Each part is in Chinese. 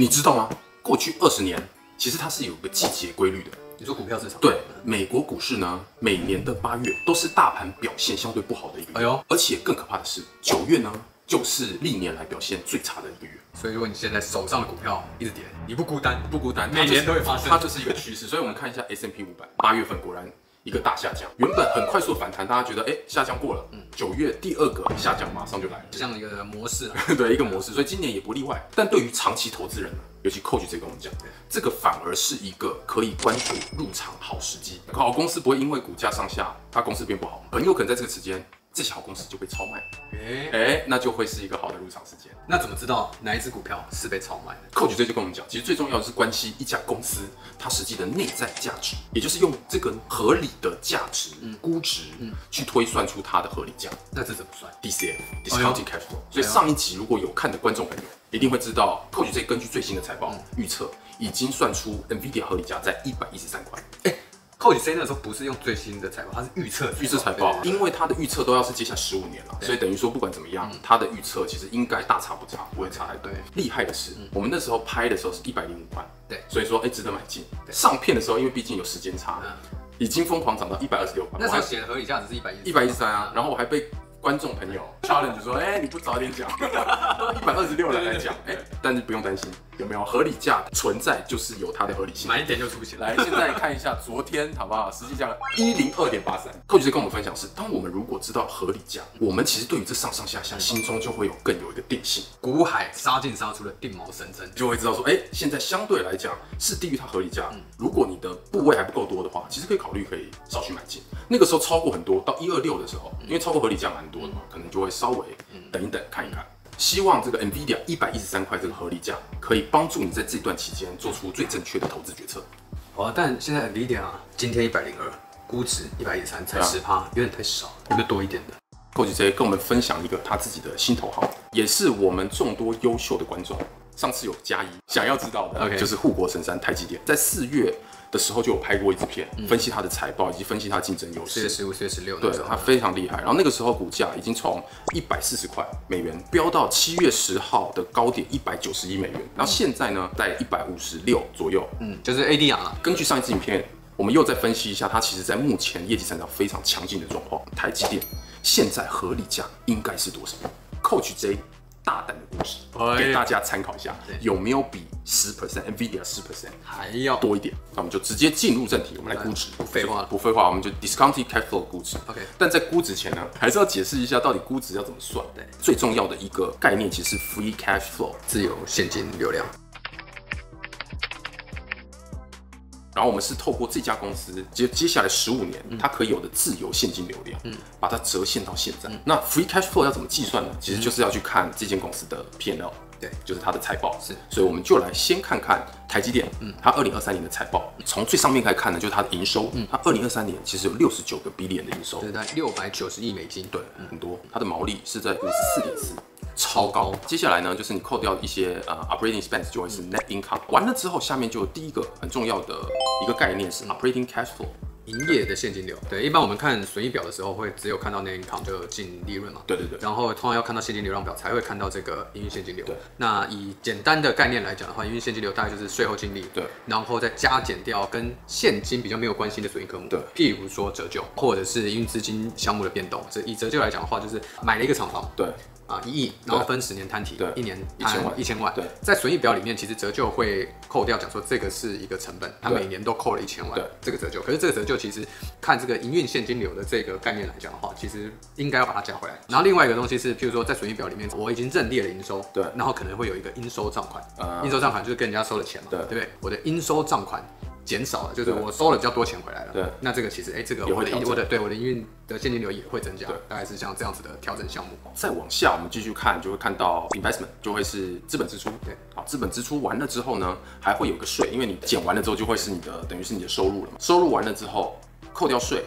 你知道吗？过去20年，其实它是有个季节规律的。你说股票市场？对，美国股市呢，每年的8月都是大盘表现相对不好的一个月。哎呦，而且更可怕的是，9月呢，就是历年来表现最差的一个月。所以如果你现在手上的股票一直跌，你不孤单，不孤单，每年都会发生，它就是一个趋势。所以我们看一下 S&P 500，8月份果然一个大下降，原本很快速反弹，大家觉得下降过了，9月第2个下降马上就来了，像一个模式啊，对，一个模式，所以今年也不例外。但对于长期投资人呢，尤其 Coach 这跟我们讲，这个反而是一个可以关注入场好时机。好公司不会因为股价上下，它公司变不好，很有可能在这个时间，这些好公司就被超卖，那就会是一个好的入场时间。那怎么知道哪一只股票是被超卖的 ？Coach 这就跟我们讲，其实最重要的是关系一家公司它实际的内在价值，也就是用这个合理的价值、估值去推算出它的合理价。那这怎么算 ？DCF（Discounted Cash Flow）。所以上一集如果有看的观众朋友，一定会知道 Coach 这根据最新的财报预测，已经算出 NVIDIA 合理价在113块。Coach C 那时候不是用最新的财报，它是预测财报，因为它的预测都要是接下来15年了，所以等于说不管怎么样，它的预测其实应该大差不差，不会差太多。厉害的是，我们那时候拍的时候是105块，对，所以说值得买进。上片的时候，因为毕竟有时间差，已经疯狂涨到126块。那时候写的合理价值是113啊，然后我还被观众朋友 challenge 说，你不早点讲，126了来讲，但是不用担心，有没有合理价存在就是有它的合理性，买一点就出现。来，现在看一下昨天好不好？实际价102.83。Coach 跟我们分享是，当我们如果知道合理价，我们其实对于这上上下下心中就会更有一个定性。股海杀进杀出的定锚神针，就会知道说，现在相对来讲是低于它合理价。如果你的部位还不够多的话，其实可以考虑少许买进。那个时候超过很多，到126的时候，因为超过合理价蛮多的嘛，可能就会稍微等一等看一看。希望这个 NVIDIA 113块这个合理价可以帮助你在这段期间做出最正确的投资决策。好啊，但现在 NVIDIA 今天102，估值113，才10%，有点太少，有没有多一点的？Coach 直接跟我们分享一个他自己的心头好，也是我们众多优秀的观众上次有加一想要知道的，就是护国神山台积电，在4月的时候就有拍过一支片，分析它的财报以及分析它竞争优势。4月15、4月16，对，它非常厉害。然后那个时候股价已经从140块美元飙到7月10号的高点191美元，然后现在呢在156左右，就是 ADR 啦。根据上一支影片，我们又再分析一下，它其实在目前业绩成长非常强劲的状况，台积电现在合理价应该是多少 ？Coach J 大胆的故事，给大家参考一下，有没有比10% NVIDIA 10% 还要多一点？那我们就直接进入正题，我们来估值。不废话，不废话，我们就 Discounted Cash Flow 估值。OK， 但在估值前呢，还是要解释一下到底估值要怎么算。对，最重要的一个概念其实是 Free Cash Flow， 自由现金流量。然后我们是透过这家公司接下来15年，它可以有的自由现金流量，把它折现到现在。那 Free Cash Flow 要怎么计算呢？其实就是要去看这间公司的 P&L， 对，就是它的财报。是，所以我们就来先看看台积电，它2023年的财报。从最上面开始看呢，就是它的营收，它2023年其实有69个 billion 的营收，对，大概690亿美金，对，很多。它的毛利是在54.4%。超高。接下来呢，就是你扣掉一些operating expense， 就会是 net income。完了之后，下面就有第一个很重要的一个概念是 operating cash flow， 营业的现金流。对，一般我们看损益表的时候，会只有看到 net income 就净利润嘛。对对对。然后通常要看到现金流量表，才会看到这个营运现金流。对。那以简单的概念来讲的话，营运现金流大概就是税后净利，对，然后再加减掉跟现金比较没有关系的损益科目，对，譬如说折旧或者是营运资金项目的变动。以折旧来讲的话，就是买了一个厂房，对。1亿，然后分10年摊提，对，一年1000万。对，在损益表里面，其实折旧会扣掉，讲说这个是一个成本，它每年都扣了1000万，对，这个折旧。可是这个折旧其实看这个营运现金流的这个概念来讲的话，其实应该要把它加回来。然后另外一个东西是，譬如说在损益表里面，我已经认列了营收，对，然后可能会有一个应收账款，应收账款就是跟人家收的钱嘛，对不对？我的应收账款减少了，就是我收了比较多钱回来了。对，那这个其实，这个我的营运的现金流也会增加，大概是像这样子的调整项目。再往下，我们继续看，就会看到 investment 就会是资本支出。对，好，资本支出完了之后呢，还会有个税，因为你减完了之后就会是你的，等于是你的收入了嘛。收入完了之后，扣掉税，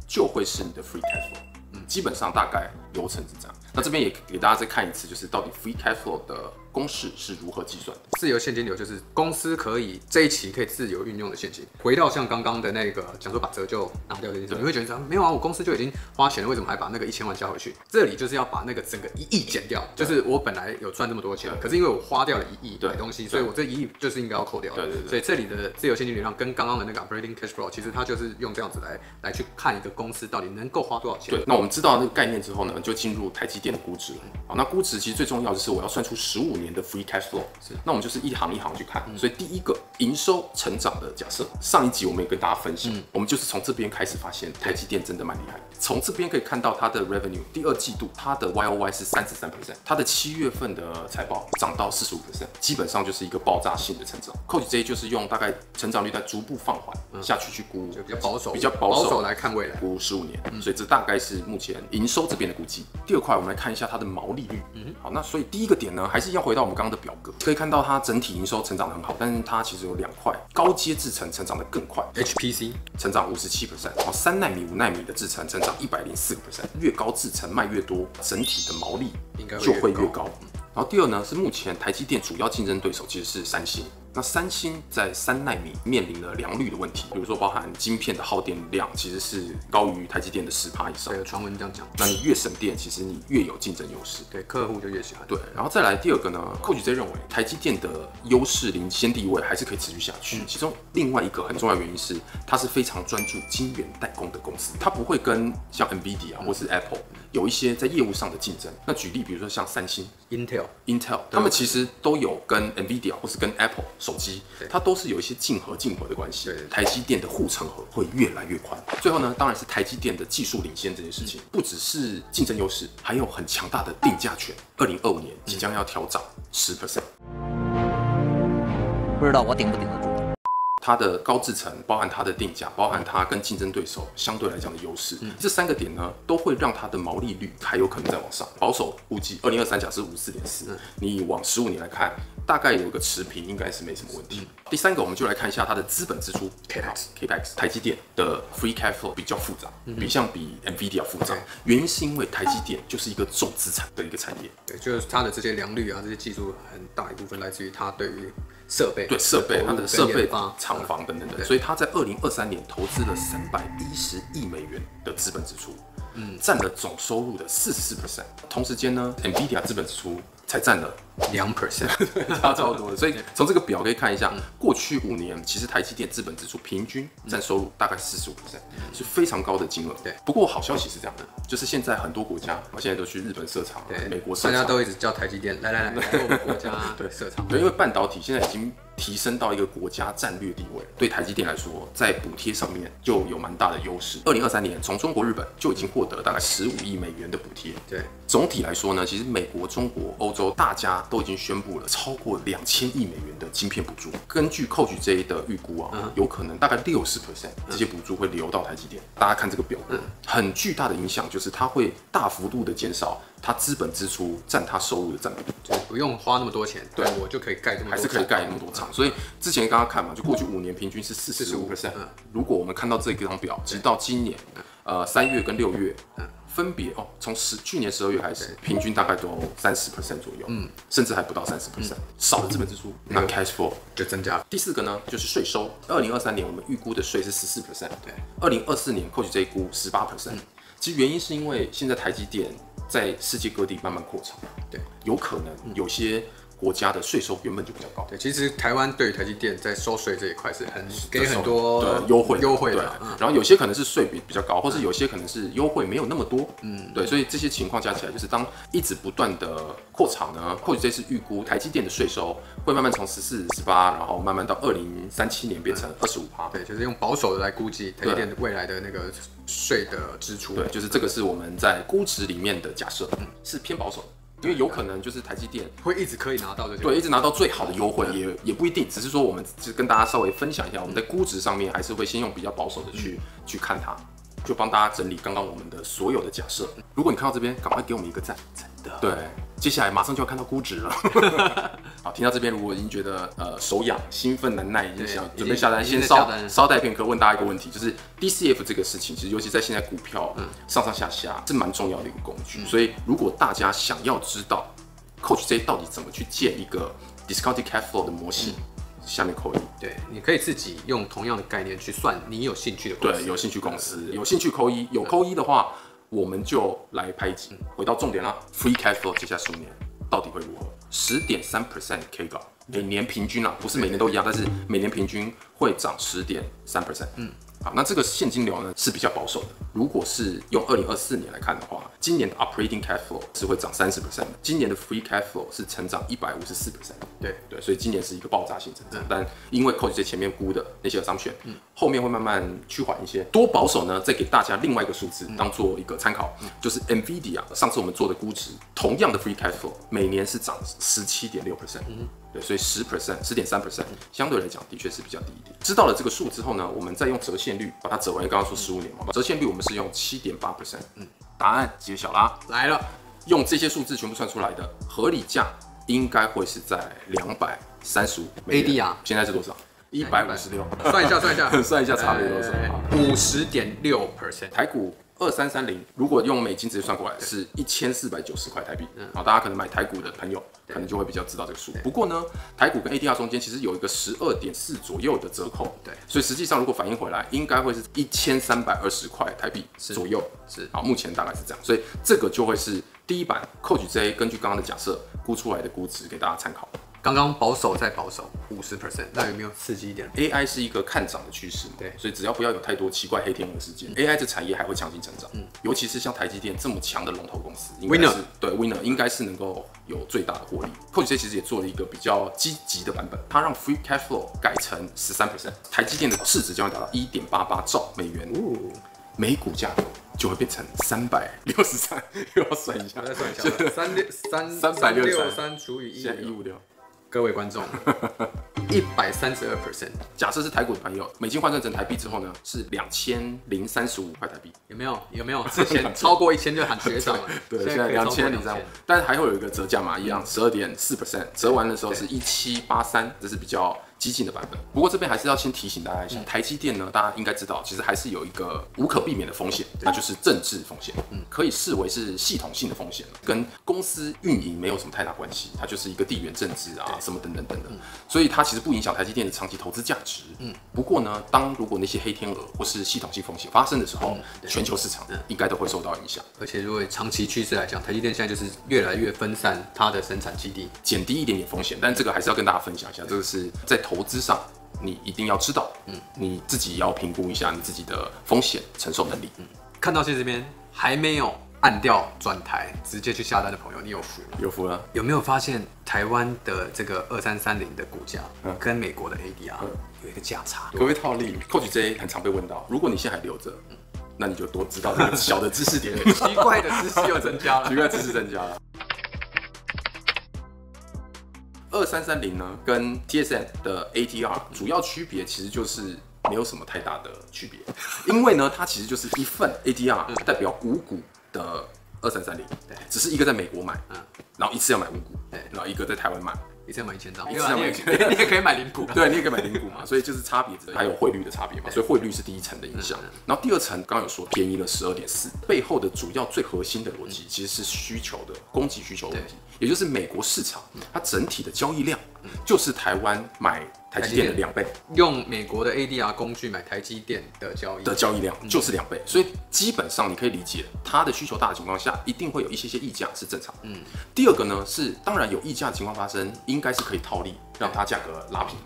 就会是你的 free cash flow。基本上大概流程是这样。那这边也给大家再看一次，就是到底 free cash flow 的公式是如何计算的。自由现金流就是公司可以这一期可以自由运用的现金。回到像刚刚的那个讲说把折旧拿掉这件事，你会觉得没有啊，我公司就已经花钱了，为什么还把那个1000万加回去？这里就是要把那个整个1亿减掉，就是我本来有赚这么多钱，可是因为我花掉了1亿买东西，所以我这1亿就是应该要扣掉。对。所以这里的自由现金流量跟刚刚的那个 operating cash flow， 其实它就是用这样子来去看一个公司到底能够花多少钱。对，那我们知道那个概念之后呢，就进入台积电的估值了。好，那估值其实最重要的是我要算出15年的 free cash flow。那我们就是一行一行去看。所以第一个营收成长的假设，上一集我们也跟大家分享，我们就是从这边开始发现台积电真的蛮厉害。从这边可以看到它的 revenue， 第2季度它的 YOY 是33%，它的7月份的财报涨到45%，基本上就是一个爆炸性的成长。Coach 就是用大概成长率在逐步放缓下去估，就比较保守来看未来，估15年。所以这大概是目前营收这边的估计。第2块我们来看一下它的毛利率。好，那所以第一个点呢，还是要回到我们刚刚的表格，可以看到它整体营收成长得很好，但是它其实有2块，高阶制程成长得更快 ，HPC 成长57%，然后3奈米、5奈米的制程成长104%，越高制程卖越多，整体的毛利就会越高。然后第2呢，是目前台积电主要竞争对手其实是三星。那三星在3奈米面临了良率的问题，比如说包含晶片的耗电量其实是高于台积电的10%以上。对，传闻这样讲。那你越省电，其实你越有竞争优势。对，客户就越喜欢。对，然后再来第2个呢 ，Coach 认为台积电的优势领先地位还是可以持续下去。其中另外一个很重要的原因是，它是非常专注晶圆代工的公司，它不会跟像 NVIDIA 或是 Apple 有一些在业务上的竞争。那举例，比如说像三星、Intel， 他们其实都有跟 NVIDIA 或是跟 Apple 手机，它都是有一些竞合的关系。台积电的护城河会越来越宽。最后呢，当然是台积电的技术领先这件事情，不只是竞争优势，还有很强大的定价权。2025年即将要调涨10%。不知道我顶不顶得住？它的高制程，包含它的定价，包含它跟竞争对手相对来讲的优势，这3个点呢，都会让它的毛利率还有可能再往上。保守估计2023假设54.4，你往15年来看，大概有一个持平，应该是没什么问题。第3个，我们就来看一下它的资本支出 Capex。台积电的 free cash flow 比较复杂，比 NVIDIA 复杂，原因是因为台积电就是一个重资产的一个产业。对，就是它的这些良率啊，这些技术很大一部分来自于它对于设备，它的设备、厂房等等的，所以它在2023年投资了310亿美元的资本支出，占了总收入的44%。同时间呢 ，NVIDIA 资本支出才占了2%，差超多的。所以从这个表可以看一下，过去5年其实台积电资本支出平均占收入大概45%，是非常高的金额。对，不过好消息是这样的，就是现在很多国家，现在都去日本设厂，美国设厂，大家都一直叫台积电来我们国家设厂。对，因为半导体现在已经提升到一个国家战略地位，对台积电来说，在补贴上面就有蛮大的优势。2023年从中国、日本就已经获得了大概15亿美元的补贴。对，总体来说呢，其实美国、中国、欧洲大家都已经宣布了超过2000亿美元的晶片补助。根据 Coach J 的预估啊，有可能大概60%这些补助会流到台积电。大家看这个表格，很巨大的影响就是它会大幅度的减少它资本支出占它收入的占比，就不用花那么多钱，对，我就可以盖这么多，还是可以盖那么多厂。所以之前刚刚看嘛，就过去5年平均是45%。如果我们看到这张表，直到今年3月跟6月，分别从去年12月开始，平均大概都30% 左右，甚至还不到30%。少的资本支出，那 cash flow 就增加了。第4个呢，就是税收。2023年我们预估的税是14%，对，2024年 Coach J 估18%。其实原因是因为现在台积电在世界各地慢慢扩厂，对，有可能有些国家的税收原本就比较高。对，其实台湾对于台积电在收税这一块是给很多优惠的，然后有些可能是税比较高，或是有些可能是优惠没有那么多，对，所以这些情况加起来，就是当一直不断的扩厂呢，Coach这次预估台积电的税收会慢慢从14、18，然后慢慢到2037年变成25%。对，就是用保守的来估计台积电未来的那个税的支出。对，就是这个是我们在估值里面的假设，是偏保守的。因为有可能就是台积电会一直可以拿到这些，对，一直拿到最好的优惠，也不一定，只是说我们就跟大家稍微分享一下，我们在估值上面还是会先用比较保守的去看它，就帮大家整理刚刚我们的所有的假设。如果你看到这边，赶快给我们一个赞，真的，对，接下来马上就要看到估值了。好，听到这边，如果已经觉得手痒、兴奋难耐，已经想准备下单，先稍待片刻，问大家一个问题，就是 DCF 这个事情，其实尤其在现在股票上上下下是蛮重要的一个工具。所以如果大家想要知道 Coach J 到底怎么去建一个 Discounted Cash Flow 的模型，下面扣一。对，你可以自己用同样的概念去算你有兴趣的公司。对，有兴趣公司，有兴趣扣一，有扣一的话，我们就来拍一集。回到重点啦 ，Free Cash Flow 接下来15年到底会如何？10.3% K 高，每年平均啊，不是每年都一样，但是每年平均会涨10.3%。好，那这个现金流呢是比较保守的。如果是用2024年来看的话，今年的 Operating Cash Flow 是会涨30%的，今年的 Free Cash Flow 是成长154%。对，所以今年是一个爆炸性成长。但因为 Coach 在前面估的那些 assumption，后面会慢慢趋缓一些。多保守呢？再给大家另外一个数字当做一个参考，就是 NVIDIA 上次我们做的估值，同样的 Free Cash Flow 每年是涨17.6%。对，所以10.3%，相对来讲的确是比较低一点。知道了这个数之后呢，我们再用折现率把它折完。刚刚说15年嘛，折现率我们是用7.8%。答案揭晓啦，来了，用这些数字全部算出来的合理价应该会是在235 ADR， 现在是多少？156。算一下，算一下差别多少？50.6%。台股2330，如果用美金直接算过来是1490块台币。好，大家可能买台股的朋友可能就会比较知道这个数。不过呢，台股跟 ADR 中间其实有一个12.4左右的折扣。对，所以实际上如果反映回来，应该会是1320块台币左右。是，好，目前大概是这样。所以这个就会是第一版 Coach J 根据刚刚的假设估出来的估值给大家参考。刚刚保守再保守50%，那有没有刺激一点 ？AI 是一个看涨的趋势，对，所以只要不要有太多奇怪黑天鹅事件，AI 这产业还会强劲成长。尤其是像台积电这么强的龙头公司 ，Winner 对 Winner 应该是能够有最大的获利。Coach J 其实也做了一个比较积极的版本，它让 Free Cash Flow 改成13%，台积电的市值将会达到1.88兆美元，每股价就会变成363，又要算一下，再算一下，363除以156。各位观众，132%。假设是台股的朋友，美金换算成台币之后呢，是2035块台币。有没有？之前超过1000就喊学长了。对，现在2035，但是还会有一个折价嘛，一样12.4%，折完的时候是1783，这是比较激进的版本。不过这边还是要先提醒大家一下，台积电呢，大家应该知道，其实还是有一个无可避免的风险，那就是政治风险，可以视为是系统性的风险，跟公司运营没有什么太大关系，它就是一个地缘政治啊，什么等等等等，所以它其实不影响台积电的长期投资价值。不过呢，如果那些黑天鹅或是系统性风险发生的时候，全球市场应该都会受到影响。而且如果长期趋势来讲，台积电现在就是越来越分散它的生产基地，减低一点点风险，但这个还是要跟大家分享一下，这个是在投资上你一定要知道，你自己要评估一下你自己的风险承受能力。看到这边还没有按掉转台直接去下单的朋友，你有福了，有福了。有没有发现台湾的这个2330的股价跟美国的 ADR 有一个价差？可不可以套利 ？Coach J 很常被问到，如果你现在还留着，那你就多知道这个小的知识点，奇怪的知识又增加了，奇怪的知识增加了。2330呢，跟 TSM 的 ADR 主要区别其实就是没有什么太大的区别，因为呢，它其实就是一份 ADR 代表5股的2330，只是一个在美国买，然后一次要买5股，然后一个在台湾买。一次要买1000张，你也可以买0股，对，你也可以买0股嘛，所以就是差别，还有汇率的差别嘛，所以汇率是第一层的影响。然后第二层刚刚有说便宜了12.4，背后的主要最核心的逻辑其实是需求的供给需求问题，也就是美国市场它整体的交易量就是台湾买台积电的2倍，用美国的 ADR 工具买台积电的交易量就是2倍，所以基本上你可以理解，它的需求大的情况下，一定会有一些溢价是正常。第二个呢是，当然有溢价的情况发生，应该是可以套利，让它价格拉平。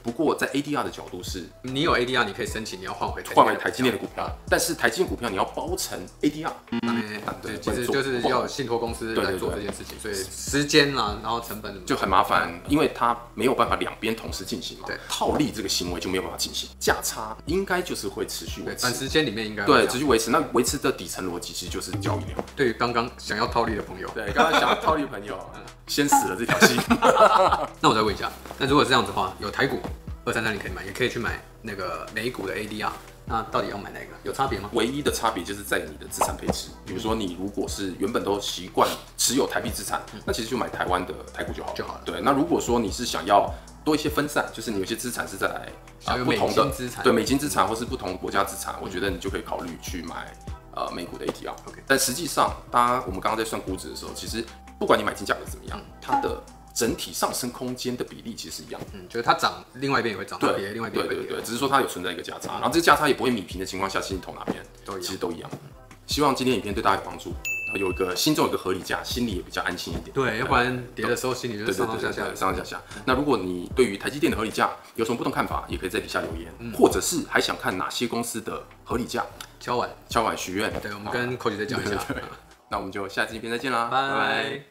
不过在 ADR 的角度是，你有 ADR 你可以申请，你要换回台积电的股票，但是台积电股票你要包成 ADR， 对，其实就是要有信托公司来做这件事情，所以时间啦，然后成本就很麻烦，因为它没有办法两边同时进行嘛。套利这个行为就没有办法进行，价差应该就是会持续维持，短时间里面应该对持续维持。那维持的底层逻辑其实就是交易量。对于刚刚想要套利的朋友，对刚刚想要套利的朋友，先死了这条心。那我再问一下，那如果这样子的话，有台股2330可以买，也可以去买那个美股的 ADR，那到底要买哪个？有差别吗？唯一的差别就是在你的资产配置。比如说，你如果是原本都习惯持有台币资产，那其实就买台湾的台股就好了。对，那如果说你是想要多一些分散，就是你有些资产是在不同的对美金资产或是不同国家资产，我觉得你就可以考虑去买美股的 ATR。但实际上，我们刚刚在算估值的时候，其实不管你买进价格怎么样，它的整体上升空间的比例其实一样，就是它涨，另外一边也会涨，对，另外一边也会跌，对，只是说它有存在一个价差，然后这个价差也不会弭平的情况下，其实你投哪边其实都一样。希望今天影片对大家有帮助，心中有一个合理价，心里也比较安心一点。对，要不然跌的时候心里就是上上下下，上上下下。那如果你对于台积电的合理价有什么不同看法，也可以在底下留言，或者是还想看哪些公司的合理价，敲碗许愿。对，我们跟 Coach 再讲一下。那我们就下次影片再见啦，拜拜。